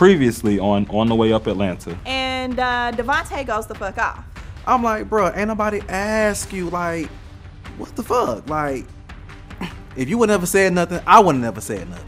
previously on the way up Atlanta. And Devonta goes the fuck off. I'm like, bro, ain't nobody ask you, like, what the fuck? Like, if you would never said nothing, I would never said nothing.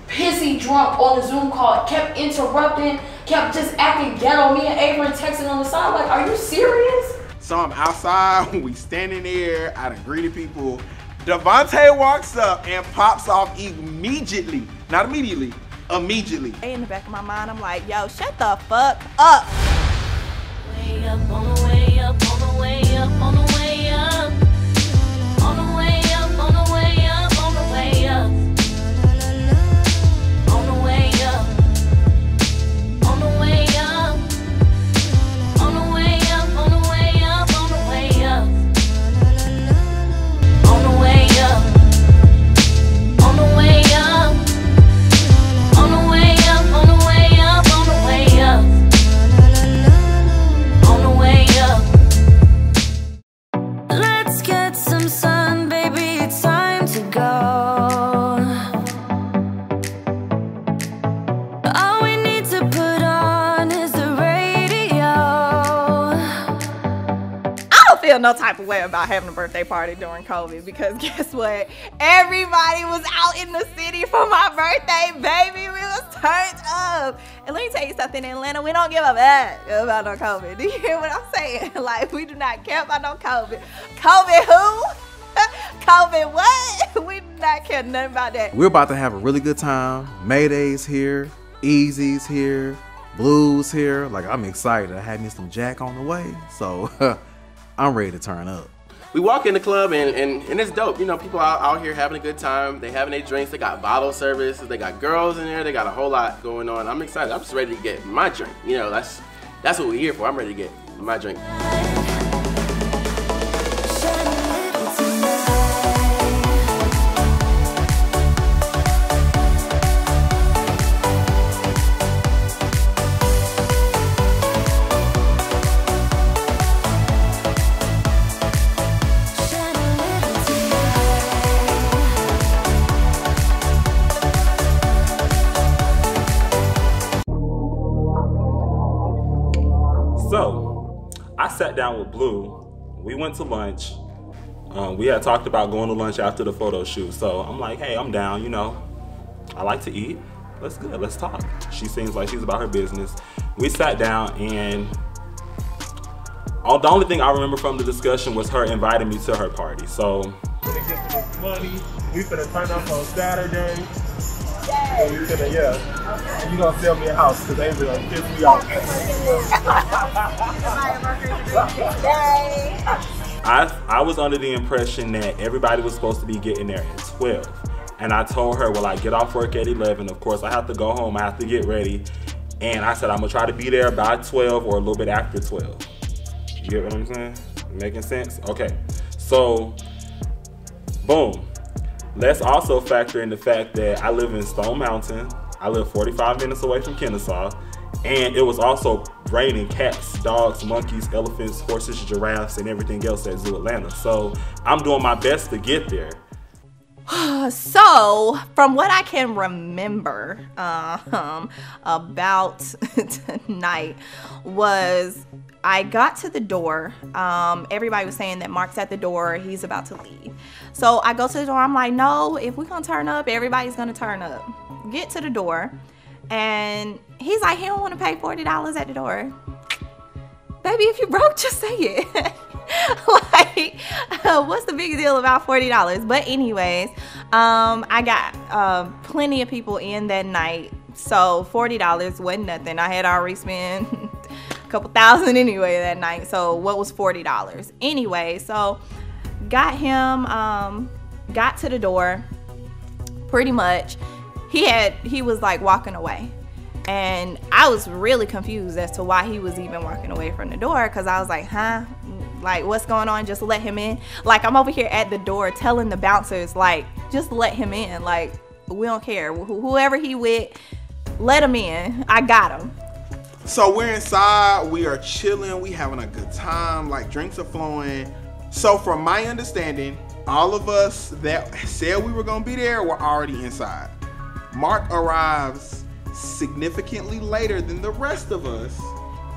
Pissy drunk on the Zoom call, kept interrupting, kept just acting ghetto. Me and Av'ern texting on the side, like, are you serious? So I'm outside, we standing there, I done greeted people. Devonta walks up and pops off immediately. Not immediately, immediately. In the back of my mind, I'm like, yo, shut the fuck up. Way up, on the way up, on the way up, on the way up. On the way up, on the way up, on the way up. On the way up. On the way up. On the way up, on the way up, on the way up. On the way up. On the way up. On the way up, on the way up, on the way up. On the way up. Let's get some sun, baby, it's time to go. All we need to put on is the radio. I don't feel no type of way about having a birthday party during COVID because guess what? Everybody was out in the city for my birthday, baby. We was turned up. And let me tell you something, in Atlanta, we don't give a fuck about no COVID. Do you hear what I'm saying? Like, we do not care about no COVID. COVID who? COVID what? We do not care nothing about that. We're about to have a really good time. Mayday's here, Eazy's here, Blue's here. Like, I'm excited. I had me some Jack on the way, so I'm ready to turn up. We walk in the club and it's dope. You know, people out here having a good time. They having their drinks. They got bottle services. They got girls in there. They got a whole lot going on. I'm excited. I'm just ready to get my drink. You know, that's what we're here for. I'm ready to get my drink. So I sat down with Blue. We went to lunch. We had talked about going to lunch after the photo shoot. So I'm like, hey, I'm down, you know. I like to eat. Let's go, let's talk. She seems like she's about her business. We sat down and the only thing I remember from the discussion was her inviting me to her party. So we're gonna get some money. We finna turn up on Saturday. And you finna, yeah. And you gonna sell me a house because they will piss me off. I was under the impression that everybody was supposed to be getting there at 12. And I told her, well, I get off work at 11. Of course, I have to go home. I have to get ready. And I said, I'm gonna try to be there by 12 or a little bit after 12. You get what I'm saying? Making sense? Okay. So, boom. Let's also factor in the fact that I live in Stone Mountain. I live 45 minutes away from Kennesaw. And it was also raining cats, dogs, monkeys, elephants, horses, giraffes, and everything else at Zoo Atlanta. So I'm doing my best to get there. So, from what I can remember about tonight was I got to the door. Everybody was saying that Marq's at the door. He's about to leave. So I go to the door. I'm like, no, if we're going to turn up, everybody's going to turn up. Get to the door. And he's like, he don't want to pay $40 at the door. Baby, if you broke, just say it. Like, what's the big deal about $40? But anyways, I got plenty of people in that night. So $40 wasn't nothing. I had already spent a couple thousand anyway that night. So what was $40? Anyway, so got him, got to the door pretty much. He was like walking away. And I was really confused as to why he was even walking away from the door, because I was like, huh? Like, what's going on? Just let him in. Like, I'm over here at the door telling the bouncers, like, just let him in. Like, we don't care. Whoever he with, let him in. I got him. So we're inside, we are chilling, we having a good time, like drinks are flowing. So from my understanding, all of us that said we were gonna be there were already inside. Marq arrives, significantly later than the rest of us,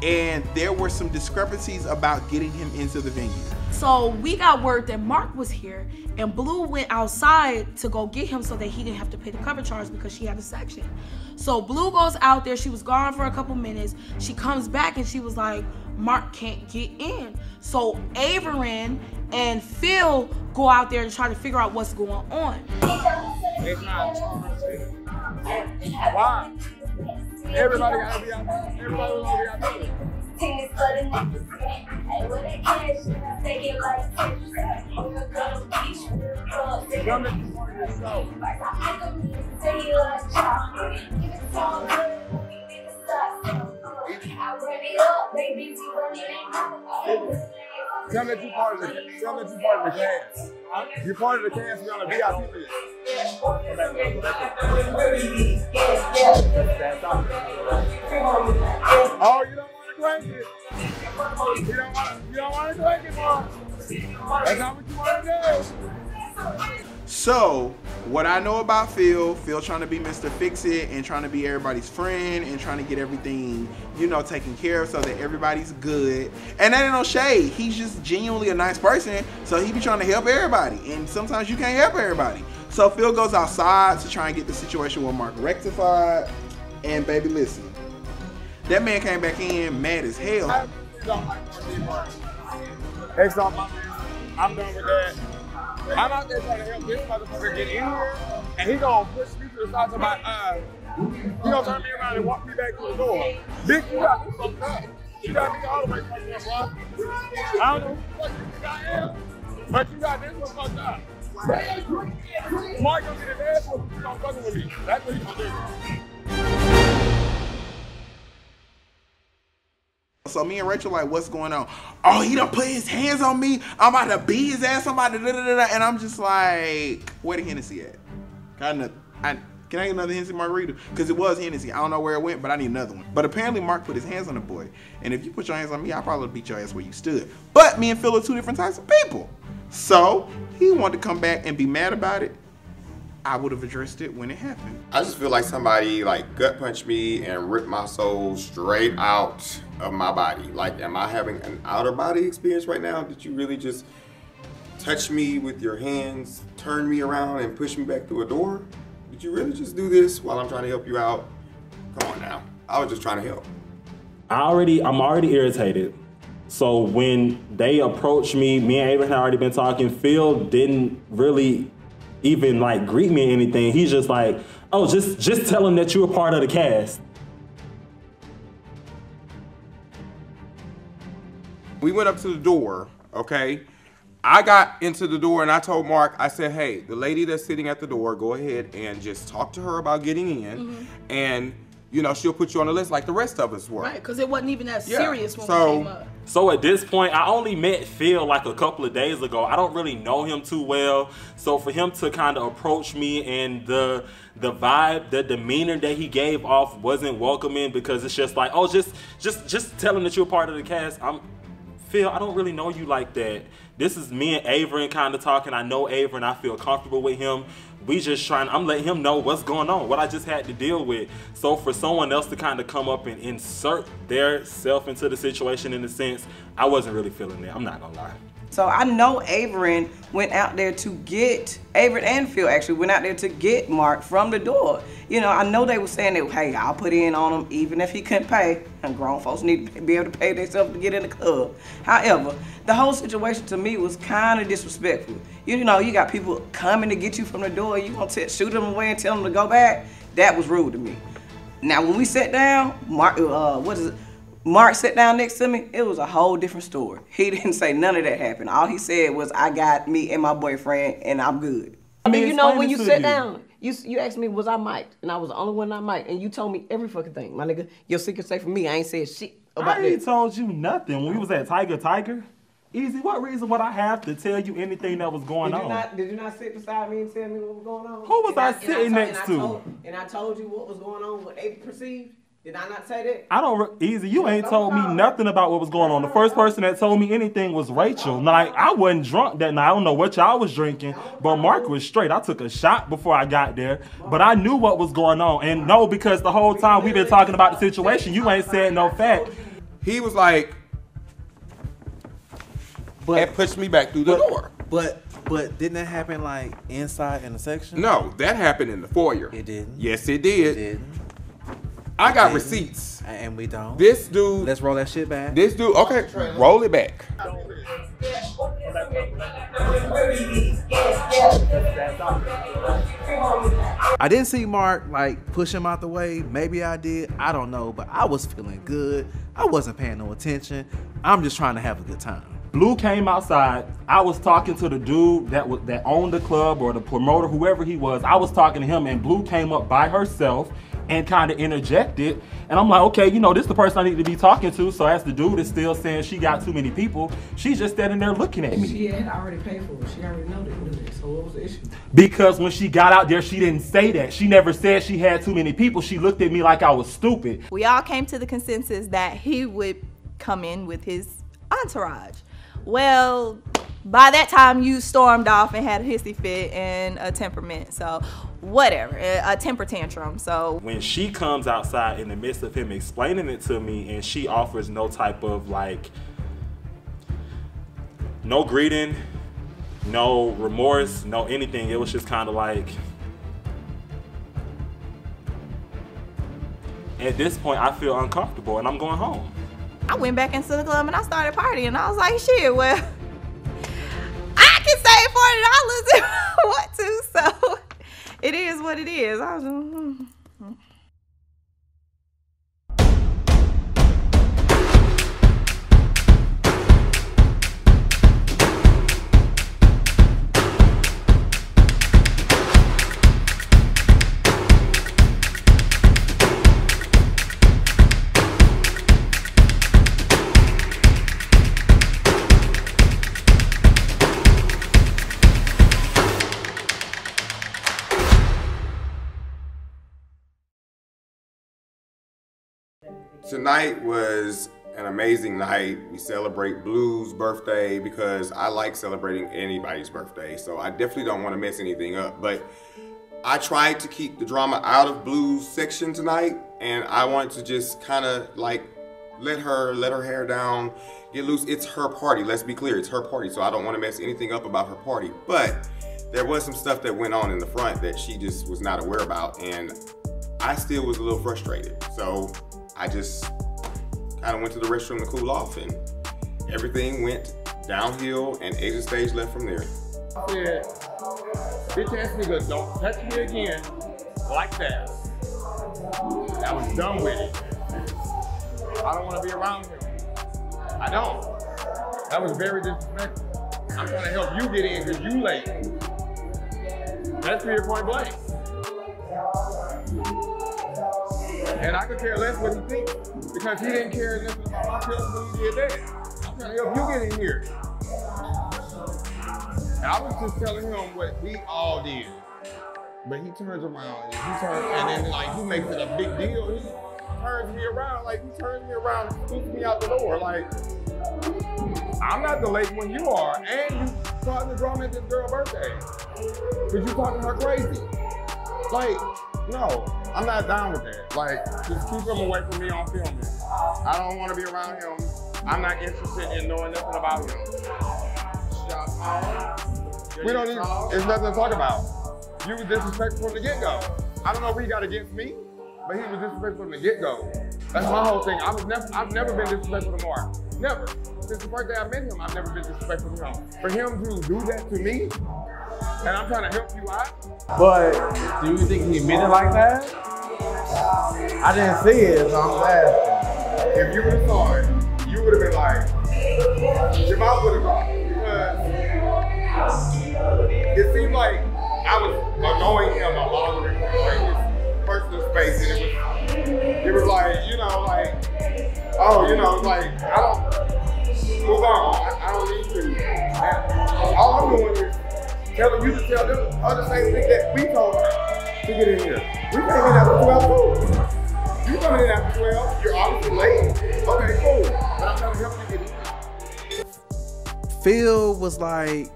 and there were some discrepancies about getting him into the venue. So we got word that Marq was here, and Blue went outside to go get him so that he didn't have to pay the cover charge because she had a section. So Blue goes out there. She was gone for a couple minutes. She comes back and she was like, Marq can't get in. So Av'ern and Phyll go out there and try to figure out what's going on. It's not. Why? Everybody gotta be out there. Everybody gonna be out there. Tell that you part of the cast. You're part of the cast, you're on a VIP list. Oh, you don't want to crank it. You don't want to crank it, Marq. That's not what you want to do. So, what I know about Phyll trying to be Mr. Fix-It and trying to be everybody's friend and trying to get everything, you know, taken care of so that everybody's good. And that ain't no shade. He's just genuinely a nice person, so he be trying to help everybody. And sometimes you can't help everybody. So Phyll goes outside to try and get the situation with Marq rectified. And baby, listen, that man came back in mad as hell. Next on my list, I'm done with that. I'm out there trying to help this motherfucker get in here, and he gonna push me to the side of my he gonna turn me around and walk me back to the door. Bitch, you got me fucked up. You got me all the way fucked up, bro. I don't know who the fuck you think I am, but you got this one fucked up. Marq gonna get his ass whooped if you don't fucking with me. That's what he gonna do. So me and Rachel like, what's going on? Oh, he done put his hands on me. I'm about to beat his ass. I'm about to da-da-da-da. And I'm just like, where the Hennessy at? Can I get another Hennessy margarita? Because it was Hennessy. I don't know where it went, but I need another one. But apparently Marq put his hands on the boy. And if you put your hands on me, I'll probably beat your ass where you stood. But me and Phyll are two different types of people. So he wanted to come back and be mad about it. I would have addressed it when it happened. I just feel like somebody like gut punched me and ripped my soul straight out of my body. Like, am I having an outer body experience right now? Did you really just touch me with your hands, turn me around and push me back through a door? Did you really just do this while I'm trying to help you out? Come on now. I was just trying to help. I'm already irritated. So when they approached me and Av'ern had already been talking. Phyll didn't really even like greet me or anything. He's just like, oh, just tell him that you're a part of the cast. We went up to the door, okay? I got into the door and I told Marq, I said, hey, the lady that's sitting at the door, go ahead and just talk to her about getting in, and you know, she'll put you on the list like the rest of us were. Right, because it wasn't even that serious when we came up. So at this point, I only met Phyll like a couple of days ago. I don't really know him too well. So for him to kind of approach me and the vibe, the demeanor that he gave off wasn't welcoming, because it's just like, oh, just tell him that you're a part of the cast. Phyll, I don't really know you like that. This is me and Av'ern kind of talking. I know Av'ern. I feel comfortable with him. We just trying, I'm letting him know what's going on, what I just had to deal with. So for someone else to kind of come up and insert their self into the situation in a sense, I wasn't really feeling it. I'm not gonna lie. So I know Av'ern went out there to get, Av'ern and Phyll actually went out there to get Marq from the door. You know, I know they were saying that, hey, I'll put in on him even if he couldn't pay. And grown folks need to be able to pay themselves to get in the club. However, the whole situation to me was kind of disrespectful. You know, you got people coming to get you from the door, you gonna shoot them away and tell them to go back? That was rude to me. Now, when we sat down, Marq sat down next to me, it was a whole different story. He didn't say none of that happened. All he said was, I got me and my boyfriend and I'm good. I mean, you know, when you sit down, you asked me, was I mic'd? And I was the only one not mic'd. And you told me every fucking thing. My nigga, your secret safe from me. I ain't said shit about that. I ain't told you nothing. When we was at Tiger, Eazy, what reason would I have to tell you anything that was going on? Did you not sit beside me and tell me what was going on? Who was I sitting next to? And I told you what was going on, what they perceived? Did I not say that? I don't, Eazy, you ain't told me nothing about what was going on. The first person that told me anything was Rachel. Like, I wasn't drunk that night. I don't know what y'all was drinking, but Marq was straight. I took a shot before I got there, but I knew what was going on. And no, because the whole time we've been talking about the situation, you ain't said no fact. He was like, and pushed me back through the door. But didn't that happen like inside in the section? No, that happened in the foyer. It didn't. Yes, it did. It didn't. I got receipts. And we don't. This dude. Let's roll that shit back. This dude. Okay, roll it back. I didn't see Marq like push him out the way. Maybe I did. I don't know. But I was feeling good. I wasn't paying no attention. I'm just trying to have a good time. Blue came outside. I was talking to the dude that owned the club or the promoter, whoever he was. I was talking to him, and Blue came up by herself and kind of interjected. And I'm like, okay, you know, this is the person I need to be talking to. So as the dude is still saying she got too many people, she's just standing there looking at me. She had already paid for it. She already know that. So what was the issue? Because when she got out there, she didn't say that. She never said she had too many people. She looked at me like I was stupid. We all came to the consensus that he would come in with his entourage. Well, by that time you stormed off and had a hissy fit and a temperament. So whatever, a temper tantrum. So when she comes outside in the midst of him explaining it to me, and she offers no type of like, no greeting, no remorse, no anything. It was just kind of like, at this point I feel uncomfortable and I'm going home. I went back into the club and I started partying. I was like, shit, well, I can save $40 if I want to, so it is what it is. I was Tonight was an amazing night. We celebrate Blue's birthday because I like celebrating anybody's birthday, so I definitely don't want to mess anything up. But I tried to keep the drama out of Blue's section tonight, and I want to just kind of like let her hair down, get loose. It's her party. Let's be clear, it's her party, so I don't want to mess anything up about her party. But there was some stuff that went on in the front that she just was not aware about, and I still was a little frustrated. So I just kind of went to the restroom to cool off, and everything went downhill, and exit stage left from there. I said, bitch ass nigga, don't touch me again like that. I was done with it. I don't want to be around him. I don't. That was very disrespectful. I'm trying to help you get in because you late. That's period point blank. And I could care less what he thinks because he didn't care nothing about my feelings when he did that. I'm trying to help you get in here. And I was just telling him what we all did. But he turns around and then like he makes it a big deal. He turns me around, and scoots me out the door. Like, I'm not the late one, you are. And you causing the drama at this girl's birthday. Because you talking her crazy. Like, no, I'm not down with that. Like, just keep him away from me on filming. I don't want to be around him. I'm not interested in knowing nothing about him. We don't need, there's nothing to talk about. You was disrespectful from the get-go. I don't know if he got against me, but he was disrespectful from the get-go. That's my whole thing. I've never been disrespectful to Marq. Never. Since the first day I met him, I've never been disrespectful to him. For him to do that to me, and I'm trying to help you out. But do you think he meant it like that? I didn't see it, so I'm asking. If you would have saw it, you would have been like, your mouth would have gone. Because it seemed like I was annoying him a bothering him, like his personal space, and it was like, you know, like, oh, you know, like, I don't, move on, I don't need to. And all I'm doing is telling you to tell them her the same thing that we told her to get in here. We came in after 12 too. You know coming in after 12. You're obviously late. Okay, cool. But I'm trying to help you get in. Phyll was like,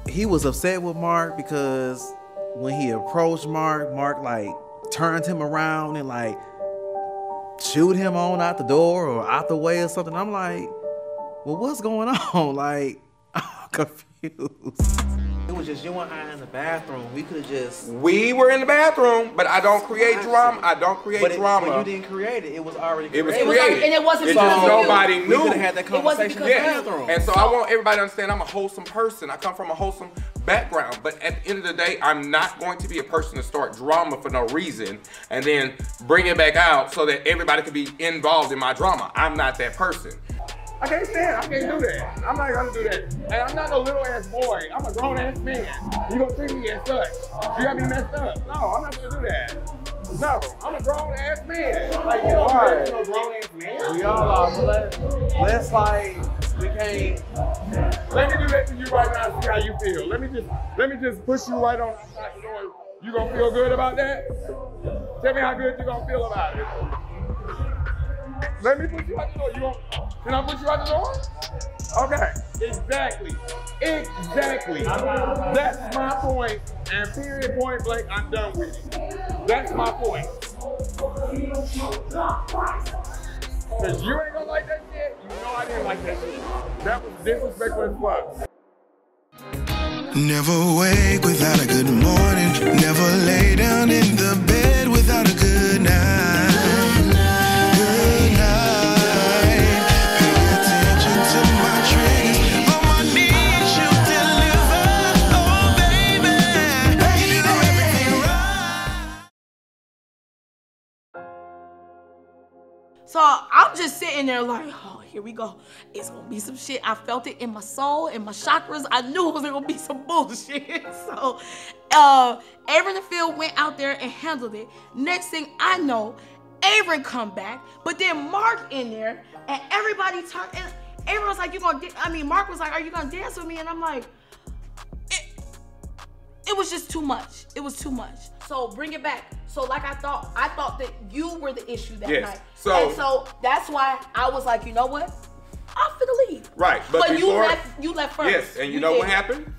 he was upset with Marq because when he approached Marq like turned him around and like shoot him on out the door or out the way or something. I'm like, well, what's going on? Like, I'm confused. It was just you and I in the bathroom. We could have just... We were in the bathroom, but I don't create drama. I don't create drama. But you didn't create it. It was already created. It was created. And it wasn't because just nobody knew. We could have had that conversation in the bathroom. And so I want everybody to understand I'm a wholesome person. I come from a wholesome background. But at the end of the day, I'm not going to be a person to start drama for no reason and then bring it back out so that everybody can be involved in my drama. I'm not that person. I can't stand it. I can't do that. I'm not gonna do that. And I'm not no little ass boy. I'm a grown ass man. You gonna treat me as such. You got me messed up. No, I'm not gonna do that. No, I'm a grown ass man. Like, you know, I'm no grown ass man. We all are, but let's like, we can't. Let me do that to you right now and see how you feel. Let me just push you right on outside the door. You gonna feel good about that? Tell me how good you gonna feel about it. Let me push you out the door. Can I push you out the door? Okay, exactly. That's my point, and period, point blank, I'm done with it. That's my point. Cause you ain't gonna like that shit, you know I didn't like that shit. That was disrespectful as fuck. Never wake without a good morning. Never lay down in the bed without a good night. So I'm just sitting there like, oh, here we go. It's gonna be some shit. I felt it in my soul, in my chakras. I knew it was gonna be some bullshit. So Av'ern and Phyll went out there and handled it. Next thing I know, Av'ern come back, but then Marq in there, and everybody turned, and Av'ern was like, Marq was like, are you gonna dance with me? And I'm like, it was just too much. It was too much. So bring it back. So like I thought that you were the issue that night. So that's why I was like, you know what? I'm finna leave. Right. But you left first. Yes, and you know what happened?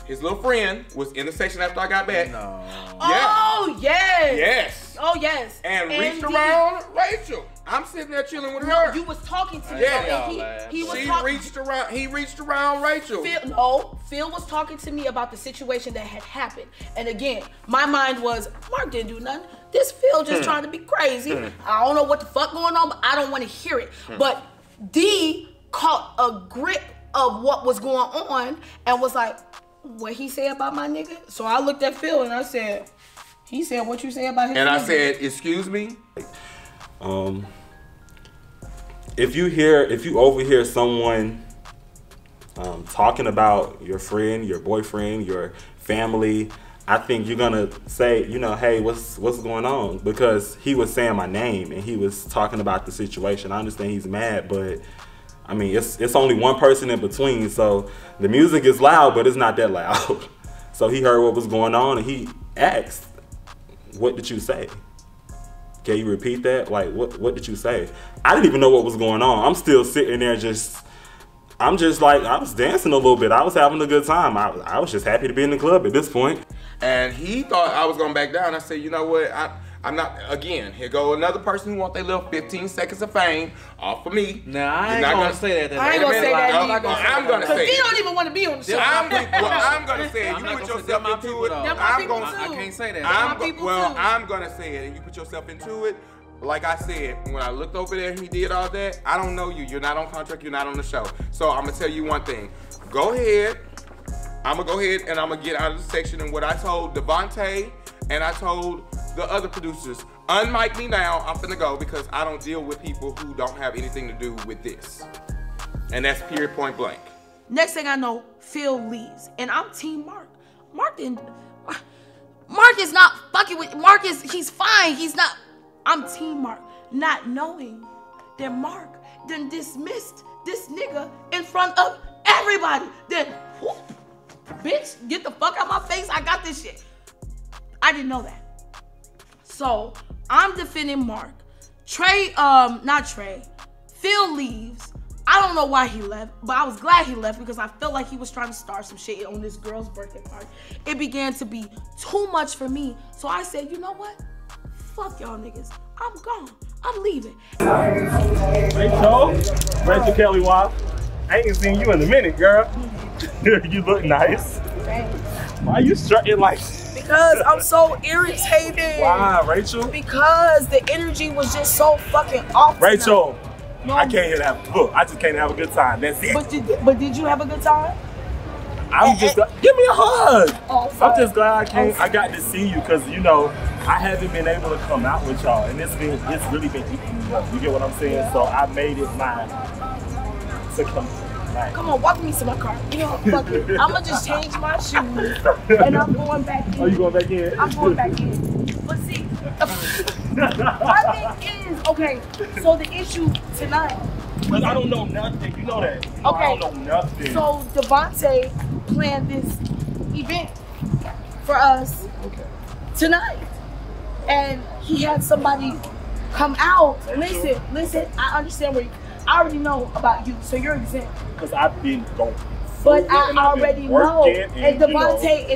His little friend was in the section after I got back. No. Oh, yes. Yes. Oh, yes. And reached around Rachel. I'm sitting there chilling with her. You was talking to me. Yeah. He reached around Rachel. Phyll was talking to me about the situation that had happened. And again, my mind was, Marq didn't do nothing. This Phyll just trying to be crazy. I don't know what the fuck going on, but I don't want to hear it. But D caught a grip of what was going on and was like, what he said about my nigga? So I looked at Phyll and I said, he said what you say about his And nigga. I said, excuse me? If you overhear someone talking about your friend, your boyfriend, your family, I think you're gonna say, hey, what's going on? Because he was saying my name and he was talking about the situation. I understand he's mad, but I mean, it's only one person in between, so the music is loud, but it's not that loud. So he heard what was going on and he asked, what did you say? Can you repeat that? Like, what did you say? I didn't even know what was going on. I'm still sitting there I was dancing a little bit. I was having a good time. I was just happy to be in the club at this point. And he thought I was gonna back down. I said, you know what? I'm not, again, here go another person who want their little 15 seconds of fame off of me. Nah, I ain't gonna say that. I ain't gonna say that either. I'm gonna say it. He don't even want to be on the show. I'm gonna say it. You put yourself into it. I can't say that. I'm gonna say it, and you put yourself into it. Like I said, when I looked over there and he did all that, I don't know you. You're not on contract. You're not on the show. So I'm gonna tell you one thing. Go ahead. I'm gonna go ahead and I'm gonna get out of the section. And what I told Devonta and I told the other producers, unmic me now. I'm finna go because I don't deal with people who don't have anything to do with this. And that's period, point blank. Next thing I know, Phyll leaves, and I'm Team Marq. Marq is not fucking with. He's fine. He's not. I'm Team Marq, not knowing that Marq then dismissed this nigga in front of everybody. Then, whoop, bitch, get the fuck out my face. I got this shit. I didn't know that. So I'm defending Marq. Phyll leaves. I don't know why he left, but I was glad he left because I felt like he was trying to start some shit on this girl's birthday party. It began to be too much for me. So I said, you know what? Fuck y'all niggas. I'm gone. I'm leaving. Rachel Kelly Watt. I ain't seen you in a minute, girl. You look nice. Thanks. Why you strutting like? Because I'm so irritated. Why, Rachel? Because the energy was just so fucking off. Rachel, no, I can't I just can't have a good time. That's it. But did you have a good time? I'm just give me a hug. Oh, I'm just glad I got to see you because you know I haven't been able to come out with y'all and it's really been eating me up. You get what I'm saying? Yeah. So I made it mine to come. Come on, walk me to my car. You know, fuck it. I'm gonna just change my shoes and I'm going back in. Oh, you going back in? I'm going back in. But see, my thing is, okay, so the issue tonight. But I don't know nothing. You know that. You know, okay. I don't know nothing. So Devonta planned this event for us tonight. And he had somebody come out. Listen, I understand where I already know about you, so you're exempt. Because I've been going. But I already know. And Devonta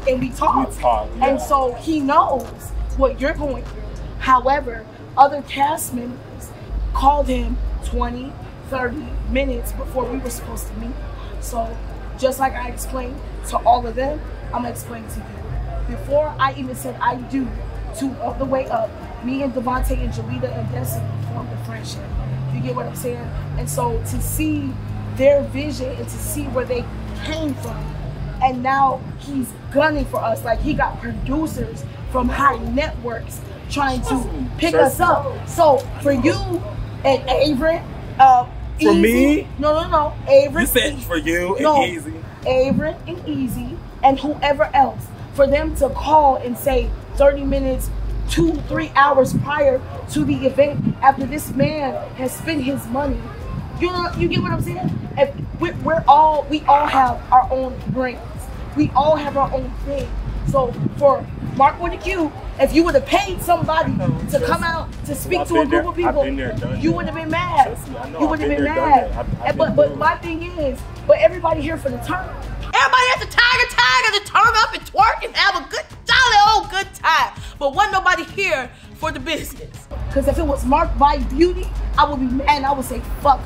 and we talk. Yeah. And so he knows what you're going through. However, other cast members called him 20, 30 minutes before we were supposed to meet. So just like I explained to all of them, I'm gonna explain to you. Before I even said I do, of the way up, me and Devonta and Gelita and Destiny formed a friendship. You get what I'm saying? And so to see their vision and to see where they came from, and now he's gunning for us. Like he got producers from high networks trying to pick us up. So for you and Av'ern, for me? No. Av'ern. You said for you and Eazy. Av'ern and Eazy and whoever else, for them to call and say 30 minutes, 2-3 hours prior to the event, after this man has spent his money. You get what I'm saying? If we all have our own brains. We all have our own thing. So for Marq with a Q, if you would have paid somebody to come out to speak to a group of people, you would have been mad. You would have been mad. But my thing is, but everybody here for the turn. Everybody has to tiger to turn up and twerk and have a good, jolly old good time. But wasn't nobody here for the business. Because if it was Marq by Beauty, I would be mad and I would say, fuck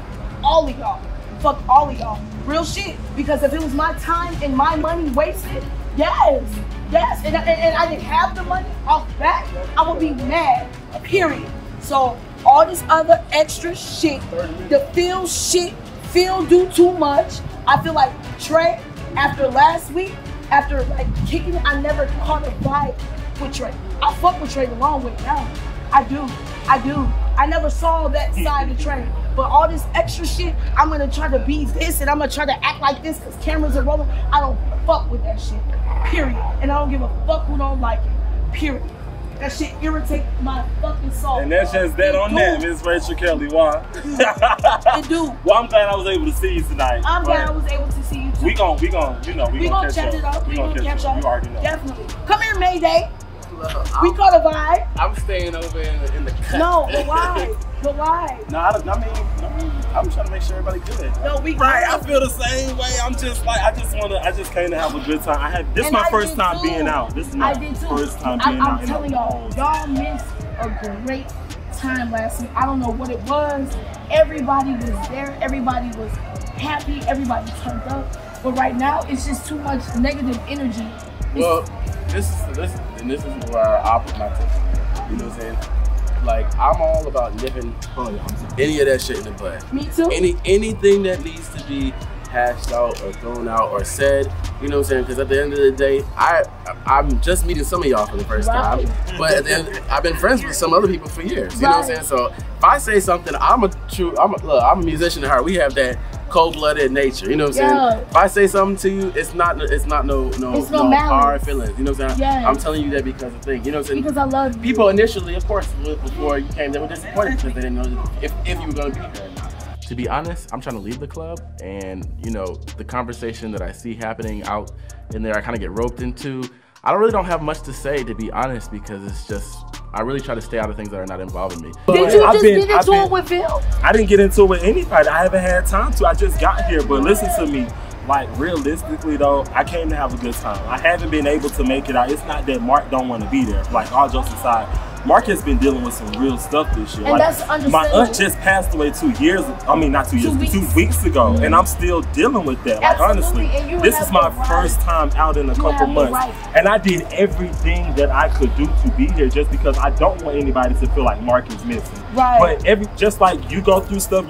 all of y'all. Fuck all of y'all. Real shit. Because if it was my time and my money wasted, yes. And I didn't have the money off that, I would be mad. Period. So all this other extra shit, the Phyll shit, Phyll do too much. I feel like Trae, after last week, after like kicking it, I never caught a vibe with Trae. I fuck with Trae the long way now. I do. I never saw that side of Trae. But all this extra shit, I'm gonna try to be this and I'm gonna try to act like this because cameras are rolling. I don't fuck with that shit. Period. And I don't give a fuck who don't like it. Period. That shit irritates my fucking soul. And that's just that on that, Miss Rachel Kelly. Why? It do. Well, I'm glad I was able to see you tonight. I'm glad I was able to see you too. We gonna chat it up. We gonna catch up. You already know. Definitely. Come here, Mayday. We caught a vibe. I'm staying over in the cut. No, but why? But why? No, I mean, I'm trying to make sure everybody good. No, I feel the same way. I'm just like, I just came to have a good time. This is my first time being out. This is my first time being out. I'm telling y'all missed a great time last week. I don't know what it was. Everybody was there. Everybody was happy. Everybody turned up. But right now, it's just too much negative energy. Well, this is where I'll put my take. You know what I'm saying? Like, I'm all about nipping any of that shit in the bud. Me too. Anything that needs to be hashed out or thrown out or said, you know what I'm saying? Because at the end of the day, I'm just meeting some of y'all for the first time. But at the end, I've been friends with some other people for years. You know what I'm saying? So if I say something, I'm a musician at heart. We have that cold-blooded nature. You know what I'm saying? If I say something to you, it's not no hard feelings. You know what I'm saying? Yes. I'm telling you that because of things. You know what I'm saying? Because I love you. People initially, of course, before you came, they were disappointed because they didn't know if you were going to be here or not. To be honest, I'm trying to leave the club, and you know, the conversation that I see happening out in there, I kind of get roped into. I don't have much to say, to be honest, because it's just, I really try to stay out of things that are not involving me. Did you just get into it with Phyll? I didn't get into it with anybody. I haven't had time to. I just got here. But listen to me. Like, realistically, though, I came to have a good time. I haven't been able to make it out. It's not that Marq don't want to be there. Like, all jokes aside, Marq has been dealing with some real stuff this year. And like, that's understandable. my aunt just passed away 2 years, I mean not 2 years, 2 weeks ago, and I'm still dealing with that. Like, honestly, this is my first time out in a couple months, and I did everything that I could do to be here just because I don't want anybody to feel like Marq is missing. Right. But just like you go through stuff,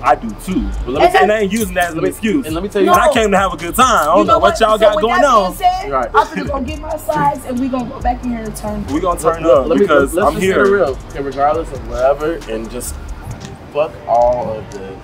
I do too. But let me say, I ain't using that as an excuse. And let me tell you, I came to have a good time. I don't know what y'all got going on. Right. I'm gonna go get my slides, and we gonna go back in here and turn. We gonna turn up because I'm here. Real. Okay, regardless of whatever, and just fuck all of the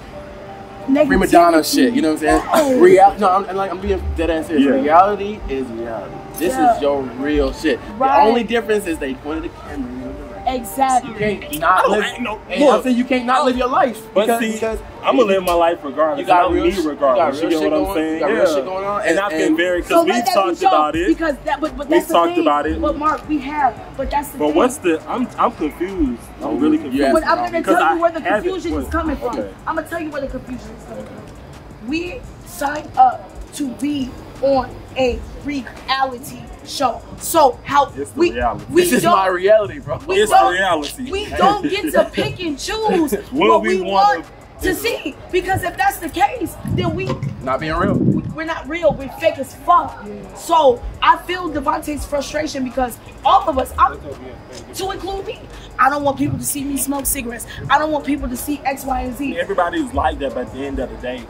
prima donna shit. You know what I'm saying? No, I'm being dead ass serious. Yeah. Reality is reality. This is your real shit. Right. The only difference is they pointed the camera. Exactly. You can't not live. I'm saying you can't not live your life. But because I'm gonna live my life regardless. You got real, me regardless. You get what I'm saying? You got real shit going on. And I've been very, because we've talked about it. Because that, but we've talked about it. But Marq, we have. But that's the thing. But what's the? I'm confused. I'm really confused. But I'm gonna tell you where the confusion is coming from. Okay. I'm gonna tell you where the confusion is coming from. We signed up to be on a reality show. So how it's the reality. This is my reality, bro. It's the reality. We don't get to pick and choose what we want to see, because if that's the case, then we not being real. We're not real. We're fake as fuck. So I feel Devonta's frustration because all of us, to include me, I don't want people to see me smoke cigarettes. I don't want people to see X, Y, and Z. Everybody's like that, but at the end of the day,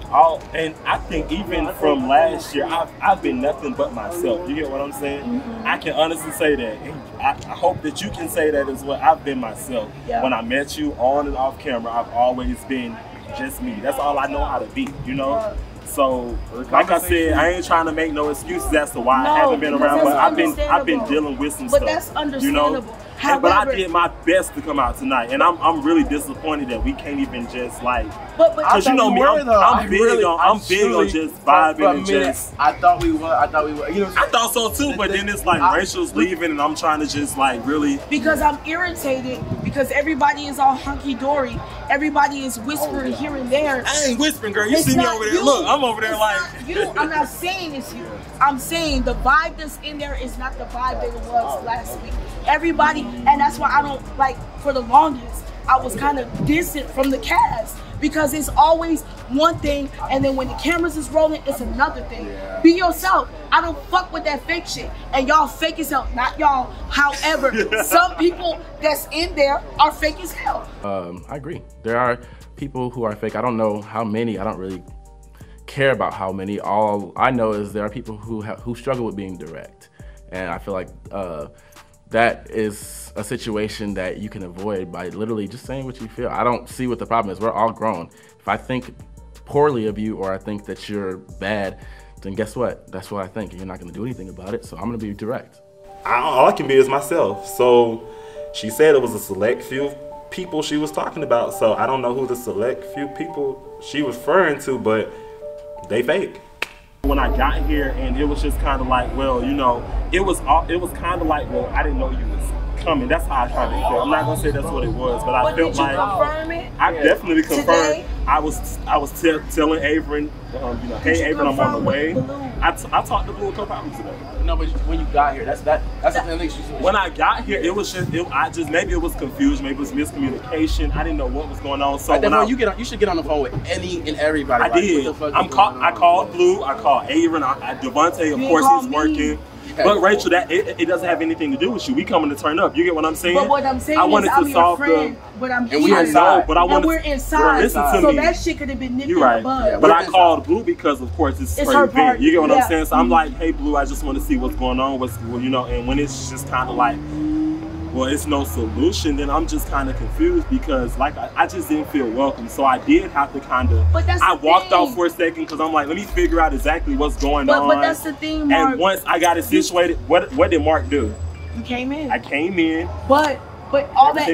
and I think even from last year, I've been nothing but myself. You get what I'm saying? Mm-hmm. I can honestly say that. And I hope that you can say that as well. I've been myself. Yeah. When I met you on and off camera, I've always been just me. That's all I know how to be, you know? So, like I said, I ain't trying to make no excuses as to why I haven't been around, but I've been dealing with some stuff. But that's understandable. You know? But I did my best to come out tonight, and I'm really disappointed that we can't even just like. Because you know me, I'm big on just vibing and just. I thought we were. You know, I thought so too, but then it's like Rachel's leaving, and I'm trying to just like really. Because I'm irritated because everybody is all hunky dory. Everybody is whispering here and there. I ain't whispering, girl. You see me over there? Look, I'm over there like. I'm not saying it's you. I'm saying the vibe that's in there is not the vibe that it was last week. Everybody, and that's why I don't like. For the longest, I was kind of distant from the cast because it's always one thing, and then when the cameras is rolling, it's another thing. Yeah. Be yourself. I don't fuck with that fake shit, and y'all fake as hell. Not y'all. However, some people that's in there are fake as hell. I agree. There are people who are fake. I don't know how many. I don't really care about how many. All I know is there are people who struggle with being direct, and I feel like that is a situation that you can avoid by literally just saying what you feel. I don't see what the problem is. We're all grown. If I think poorly of you or I think that you're bad, then guess what? That's what I think, and you're not gonna do anything about it, so I'm gonna be direct. All I can be is myself. So she said it was a select few people she was talking about, so I don't know who the select few people she was referring to, but they fake. When I got here, and it was just kind of like, well, you know, it was kind of like, well, I didn't know you was coming. That's how I kind of felt. I'm not gonna say that's what it was, but I felt like confirm it? I definitely confirmed. Today? I was telling Av'ern, you know, hey Av'ern, I'm on the way. I talked to Blue a couple hours ago. No, but when you got here, that's the thing. When I got here, it was just maybe it was confusion, maybe it was miscommunication. I didn't know what was going on. So you should get on the phone with any and everybody. I did. I called Blue. I called Av'ern. Devonta, of course, he's working. But Rachel, it doesn't have anything to do with you. We coming to turn up. You get what I'm saying? But what I'm saying is I'm your friend, but I'm here. We're inside. Listen to so me. that shit could have been nipped in You're the bud. right. But I called Blue because, of course, it's her event. You get what I'm saying? So I'm like, hey, Blue, I just want to see what's going on. You know, and when it's just kind of like, well, it's no solution, then I'm just kind of confused because, like, I just didn't feel welcome. So I did have to kind of, I walked off for a second because I'm like, let me figure out exactly what's going on. But that's the thing, Marq. And once I got it situated, what did Marq do? You came in. I came in. But all that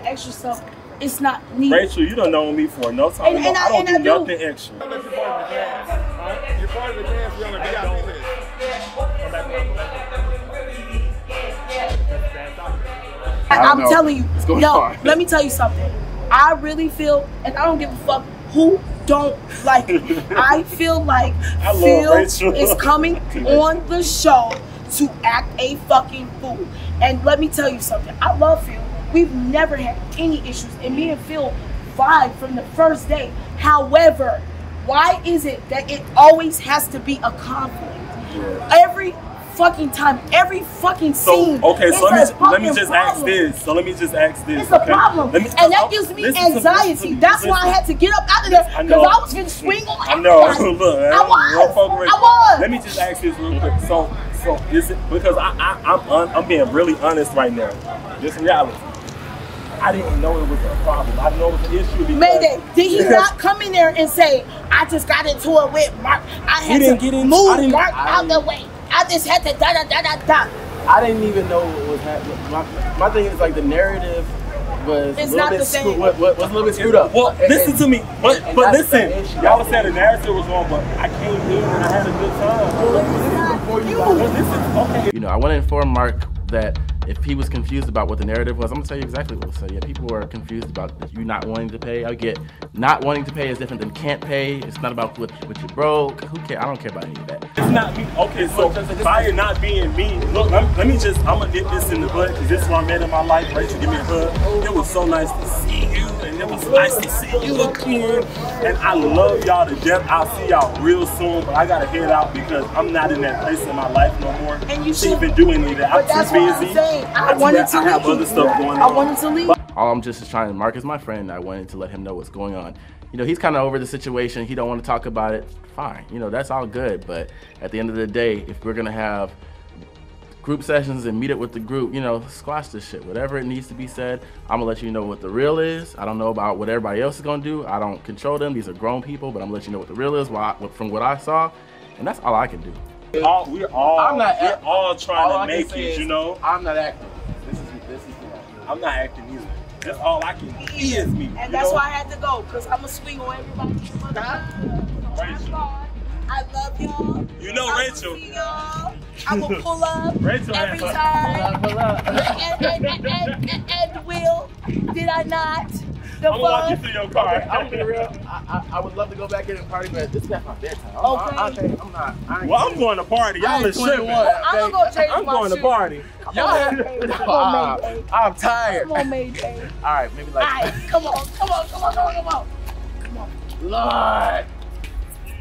extra stuff, it's not needed. Rachel, you don't know me for no time. I don't do nothing extra. You're part of the dance. You're part of the dance. You're on the VIP list. I'm telling you, yo, let me tell you something. I really feel, and I don't give a fuck who don't like it. I feel like Phyll is coming on the show to act a fucking fool. And let me tell you something. I love Phyll. We've never had any issues, and me and Phyll vibe from the first day. However, why is it that it always has to be a conflict? Every fucking time, every fucking scene. Okay, so let me just ask this. It's a problem, and that gives me anxiety. That's why I had to get up out of there, because I was gonna swing on everybody. I know. Look, I was. Let me just ask this real quick. So is it because I'm being really honest right now? This reality. I didn't know it was a problem. I didn't know it was an issue. Mayday, did he not come in there and say, I just got into it with Marq. I had to move Marq out the way. I just had to da-da-da-da-da. I didn't even know what was happening. My thing is like the narrative was a little bit screwed up. Well, listen to me. But listen, y'all said the narrative was wrong, but I came in and I had a good time. You know, I want to inform Marq that if he was confused about what the narrative was, I'm gonna tell you exactly what it was. So yeah, people are confused about you not wanting to pay. I get not wanting to pay is different than can't pay. It's not about what you broke. Who cares? I don't care about any of that. It's not me. Okay, so fire not being me. Look, let me just, I'm gonna nip this in the bud because this is what I met in my life. Rachel, give me a hug. It was so nice to see you, and it was nice to see you again. And I love y'all to death. I'll see y'all real soon, but I gotta head out because I'm not in that place in my life no more. And you shouldn't even do any of that. I'm too busy. I wanted to have other stuff going on. I wanted to leave. All I'm just trying, Marq is my friend. I wanted to let him know what's going on. You know, he's kind of over the situation. He don't want to talk about it. Fine, you know, that's all good. But at the end of the day, if we're gonna have group sessions and meet up with the group, you know, squash this shit. Whatever it needs to be said, I'm gonna let you know what the real is. I don't know about what everybody else is gonna do. I don't control them. These are grown people, but I'm gonna let you know what the real is from what I saw, and that's all I can do. We're all trying to make it, you know. I'm not acting. This is I'm not acting either. That's all I can be is me. And that's why I had to go, because I'm going to swing on everybody. I love y'all. You know Rachel. I'm going to pull up Rachel every time. Pull up. And Will, did I not? I'm going to walk you through your car. I'm going to be real. I would love to go back in and party, but this is not my bedtime. Okay. I'm going to party. Y'all is tripping. I'm going to change I'm going to party. I'm tired. Come on, Mayday. All right, maybe like. All right, come on. Lord.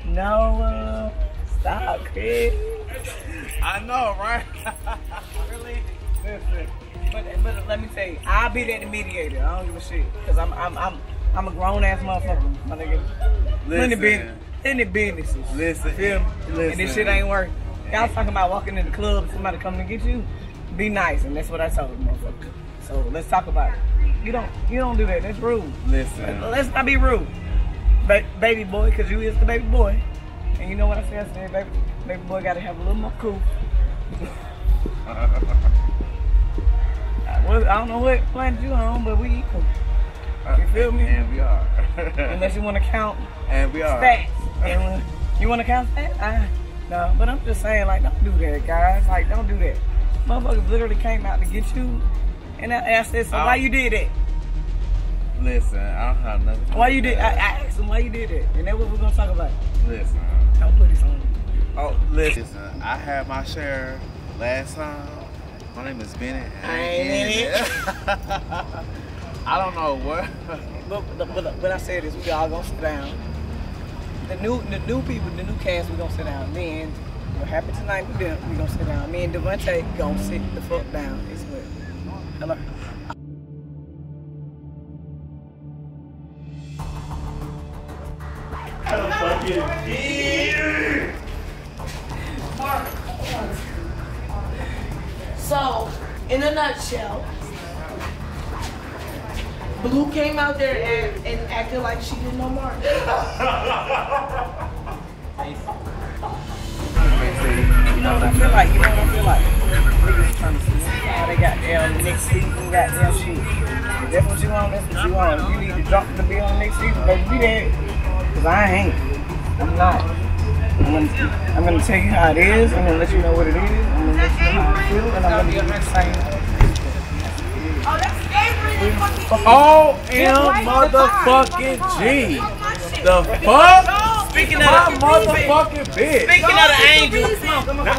No, stop, Chris. I know, right? Really? Listen. But let me tell you, I'll be there the mediator. I don't give a shit, cause I'm a grown ass motherfucker, my nigga. Any businesses. Listen. Feel me? And this shit ain't working. Y'all talking about walking in the club and somebody coming to get you? Be nice, and that's what I told the motherfucker. So let's talk about it. You don't do that. That's rude. Listen. Let's not be rude, baby boy, cause you is the baby boy. And you know what I said? I said, baby boy, gotta have a little more cool. I don't know what planet you on, but we equal. You feel me? And we are. Unless you want to count and we are. Stats. And you want to count stats? No, but I'm just saying, like, don't do that, guys. Like, don't do that. Motherfuckers literally came out to get you. And I said, so why you did that? Listen, I don't have nothing. Why you did? I asked him why you did that. And that's what we're going to talk about. Listen. Don't put this on. Oh, listen. I had my share last time. My name is Bennett. I ain't in it. I don't know what. But I said this, we all gonna sit down. The new people, the new cast, we gonna sit down. Me and what happened tonight with them, we gonna sit down. Me and Devonta gonna sit the fuck down as well. Hello. So, in a nutshell, Blue came out there and acted like she didn't know Marq. You know what I feel like? Niggas trying to see how they got there next season, got their shit. If that's what you want, that's what you want. If you need to drop the bill on next season, baby, be there. Cause I ain't. I'm not. I'm gonna tell you how it is. I'm gonna let you know what it is. I'm gonna let you know how I feel, and I'm gonna give you the same. motherfucking G. The fuck? Speaking My motherfucking bitch. Speaking of the angels.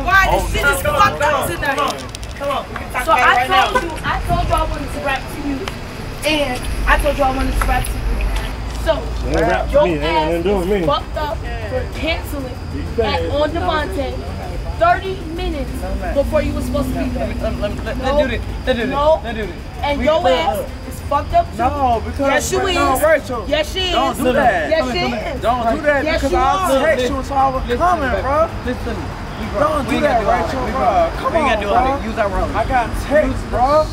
Why this shit is fucked up tonight? Come on. So I told you I wanted to rap to you, and I told you I wanted to rap to you. So your ass is fucked up for canceling on Devonta 30 minutes before you were supposed to be there. Let's do this. And your ass is fucked up too. No, because yes, you is. No, Rachel. Yes, she is. Don't do that. Yes, she is. Don't do that Yes, because you I'll are. text you until I was coming, bro. Listen. Don't do that, Rachel, bro. Come on, we ain't gotta do all that. Use our words. I got text, bro.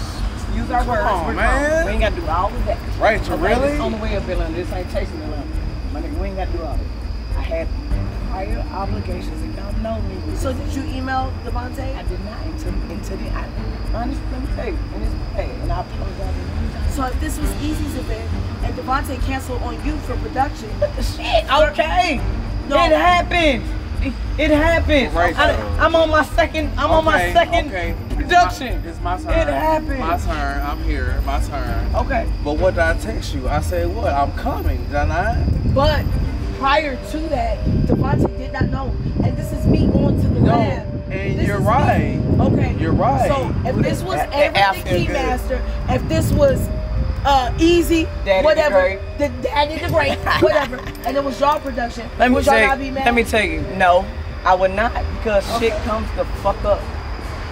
Use our words. Come on, man. We ain't gotta do all of that. Rachel, really? This on the way up, Bill. This ain't chasing the line. My nigga, we ain't gotta do all that. I had prior obligations and y'all know me. So did you email Devonta? I did not until the honestly, let me tell you, and it's bad, and I apologize. So if this was Eazy's event and Devonta canceled on you for production, shit, okay. No. It happens. It happens. Right, I'm on my second. Production. It's my turn. It happens. My turn. I'm here. My turn. Okay. But what did I text you? I said what? I'm coming. Did I not? but prior to that, Devonta did not know. And this is me going to the lab. And This you're is me. right. Okay. You're right. So if this was I Av'ern the feel good. Keymaster, if this was Eazy, Daddy whatever, the the Daddy the Great, whatever, and it was y'all production, Let me would y'all tell not be you. mad? Let me tell you. No, I would not because shit comes the fuck up.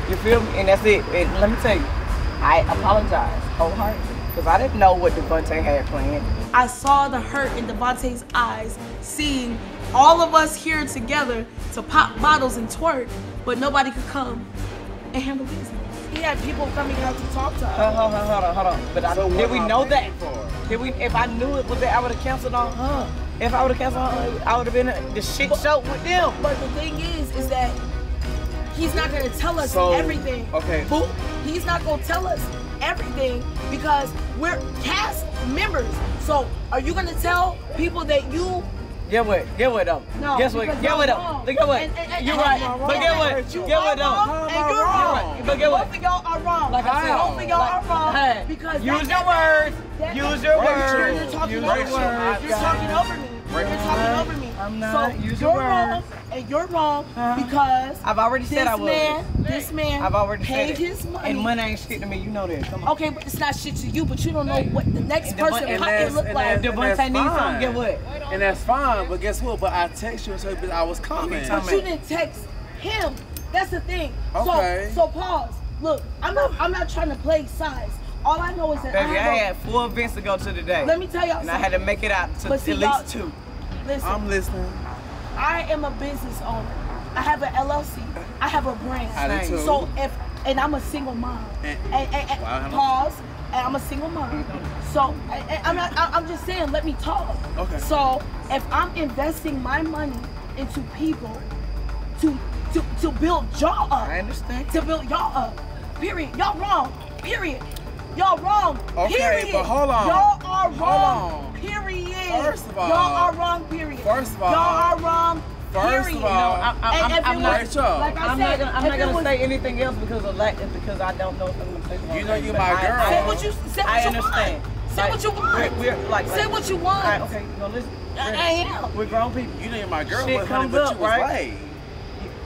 You feel me? And that's it. And let me tell you, I apologize wholeheartedly because I didn't know what Devonta had planned. I saw the hurt in Devonta's eyes, seeing all of us here together to pop bottles and twerk, but nobody could come and handle business. He had people coming out to talk to us. Hold on. But did we know that? Did we? If I knew it was that, I would have canceled on her. If I would have canceled on her, I would have been the shit show with them. But the thing is that he's not gonna tell us everything. Okay. Boo. He's not gonna tell us everything because we're cast members. So are you gonna tell people that you? Get what though? No. Guess what? because Get y'all what though? wrong. Look at what? And You're right. But get what? You Get are what wrong, though? and you're wrong. But get what? Both of y'all are wrong. Like I said, both of y'all are wrong Hey, because use your words. Use your words. You're talking Use over your me. words. You're talking over me. You're talking over me. I'm not. So Use your you're wrong, words. and you're wrong because I've already said I was. This man I've already paid said it. his money. And money ain't shit to me. You know that. Come on. Okay, but it's not shit to you, but you don't know what the next And person Devon- pocket look like. Devonta needs something. Get what? And that's fine, but guess what? But I text you and said I was coming. But you didn't text him. That's the thing. Okay. So pause. Look, I'm not trying to play sides. All I know is that Baby, I had 4 events to go to today. Let me tell y'all and I had to make it out to see, at least 2. Listen, I'm listening. I am a business owner. I have an LLC. I have a brand. I do too. So and I'm a single mom. And pause. And I'm a single mom. So I'm just saying, let me talk. Okay. So if I'm investing my money into people to build y'all up. I understand. To build y'all up. Period. Y'all wrong. Period. Y'all wrong. Okay, period. but hold on. Y'all are wrong. Hold on. Period. First of all. Y'all are wrong. Period. First of all. Y'all are wrong. First period. of all. I'm not gonna say was, anything else because of lack, because I don't know if I'm gonna say something. You know you but my girl. Say what you I want. understand. Say what you want. We're like say what you want. Right, okay, you gonna listen. I am. We're grown people. You know you're my girl, Shit but honey, comes but up, you was right? late.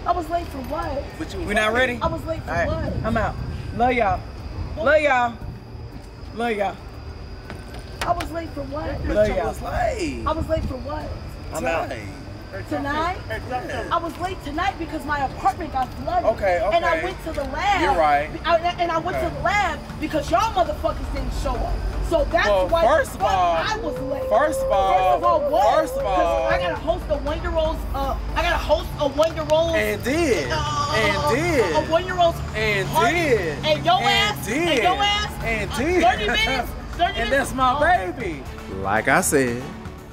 I was late for what? But you was We not late. ready? I was late for All right, what? I'm out. Love y'all. Love y'all. Love y'all. I was late for what? But you was late. I was late for what? I'm out. Tonight? I was late tonight because my apartment got flooded. Okay. And I went to the lab. You're right. And I went to the lab because y'all motherfuckers didn't show up. So that's why first of all, I was late. First of all, what? First of all, I gotta host a 1-year-old's. I gotta host a 1-year-old's. And did. A 1-year-old's. And party. did. And your And ass. did. And your ass. And did. 30 minutes. 30 minutes. And that's my baby. Like I said,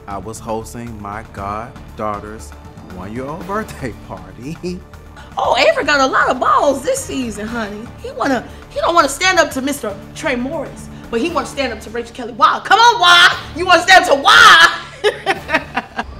I was hosting my goddaughter's 1-year-old birthday party. Oh, Av'ern got a lot of balls this season, honey. He don't wanna stand up to Mr. Trae Morris, but he wanna stand up to Rachel Kelly. Why? Come on, why? You wanna stand up to why?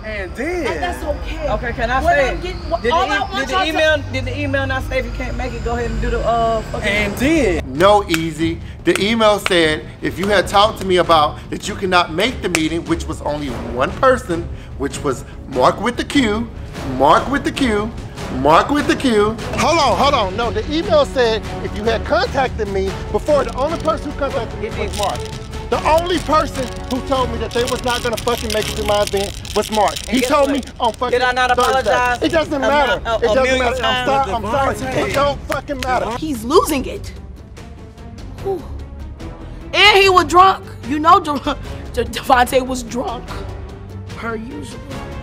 And did. And that's okay. saying. Okay, can I What say I'm it? getting- Did all I want y'all to- the email not say if you can't make it, go ahead and do the fucking... And did. No, Eazy. The email said if you had talked to me about that you cannot make the meeting, which was only one person, which was Marq with the Q, Marq with the Q, Marq with the Q. Hold on. No, the email said if you had contacted me before, the only person who contacted me was Marq. The only person who told me that they was not gonna fucking make it to my event was Marq. He told me on fucking Did I not apologize? Thursday. It doesn't matter. It doesn't matter. I'm sorry. It don't fucking matter. He's losing it. Whew. And he was drunk. You know, Devonta was drunk. Per usual.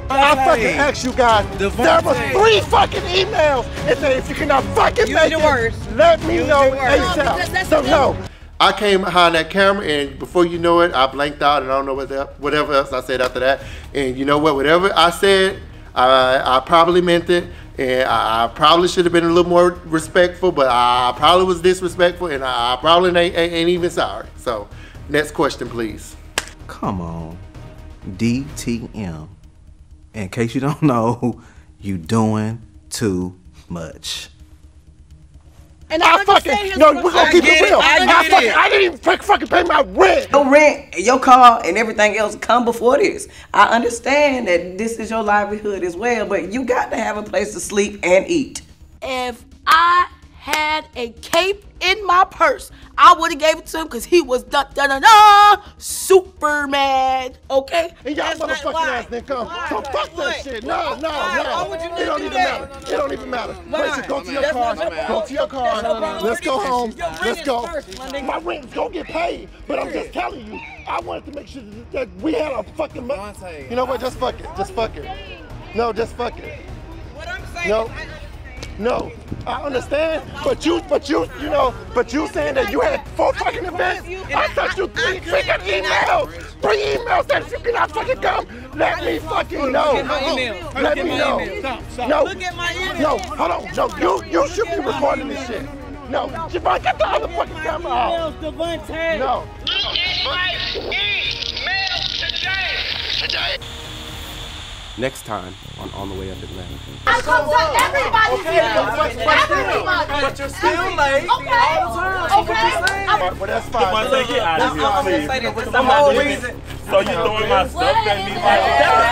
I fucking asked you guys. There was 3 fucking emails and said if you cannot fucking make it, let me know ASAP. So no. I came behind that camera and before you know it, I blanked out and I don't know whatever else I said after that. And you know what? Whatever I said, I probably meant it. And I probably should have been a little more respectful, but I probably was disrespectful and I probably ain't even sorry. So next question, please. Come on. DTM. In case you don't know, you doing too much. And I fucking, no, we're gonna keep it real. I didn't even fucking pay my rent. Your rent, your car, and everything else come before this. I understand that this is your livelihood as well, but you got to have a place to sleep and eat. If I had a cape in my purse, I would have gave it to him because he was super mad. Okay? And y'all motherfucking ass didn't come. So fuck that shit. No. It don't even matter. It don't even matter. Listen, go to your car. Go to your car. Let's go home. Let's go. My rent's gonna get paid. But I'm just telling you, I wanted to make sure that we had a fucking money. You know what? Just fuck it. Just fuck it. No, just fuck it. What I'm saying No, I understand, but you saying that you had 4 fucking events. I sent you 3 freaking emails. 3 emails that you cannot fucking come. Let me fucking know. Let me know. No, no, hold on. No, you should be recording this shit. No, Javon, get the other fucking camera out. No. Next time on the way up Atlanta. I come to everybody's But you're still late all the time. Okay. Well, that's fine. One thing, get out of here, please. The whole reason. So you throwing my stuff at me like that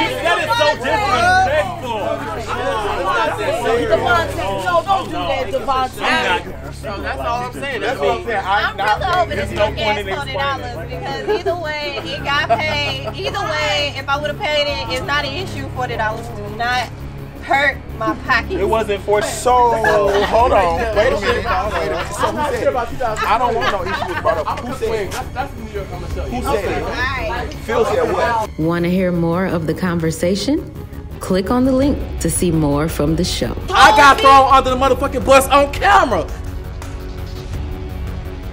is so disrespectful. Devonta, no, don't do that, Devonta. That's all I'm saying. That's what I'm saying. I'm really hoping There's it's no no gas point in $40 because either way, it got paid. Either way, if I would have paid it, it's not an issue. $40 do not hurt my pocket. It wasn't for So hold on, wait a minute. So who said it? I don't want no issue with brought up. Who said it? That's the New York I'm gonna tell you. Who said it? Alright. Phyll said what? Want to hear more of the conversation? Click on the link to see more from the show. I got thrown under the motherfucking bus on camera.